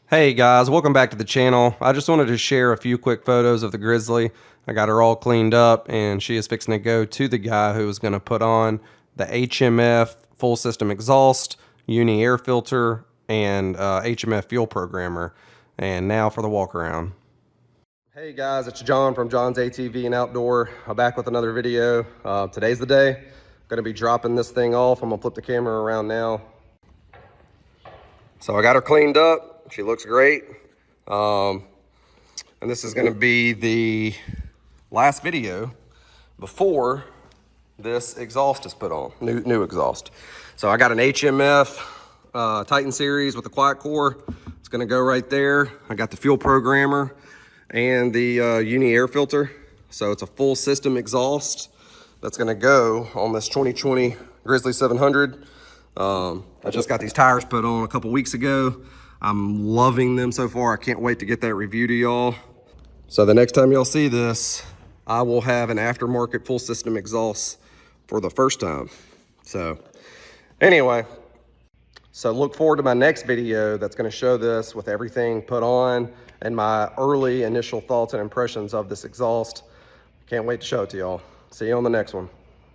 Hey guys, welcome back to the channel. I just wanted to share a few quick photos of the Grizzly. I got her all cleaned up and she is fixing to go to the guy who is going to put on the HMF Full System Exhaust, Uni Air Filter, and HMF Fuel Programmer. And now for the walk around. Hey guys, it's John from John's ATV and Outdoor. I'm back with another video. Today's the day. I'm going to be dropping this thing off. I'm going to flip the camera around now. So I got her cleaned up. She looks great. And this is gonna be the last video before this exhaust is put on, new exhaust. So I got an HMF Titan series with the quiet core. It's gonna go right there. I got the fuel programmer and the Uni air filter. So it's a full system exhaust that's gonna go on this 2020 Grizzly 700. I just got these tires put on a couple weeks ago. I'm loving them so far. I can't wait to get that review to y'all. So the next time y'all see this, I will have an aftermarket full system exhaust for the first time. So anyway, so look forward to my next video that's gonna show this with everything put on and my early initial thoughts and impressions of this exhaust. Can't wait to show it to y'all. See you on the next one.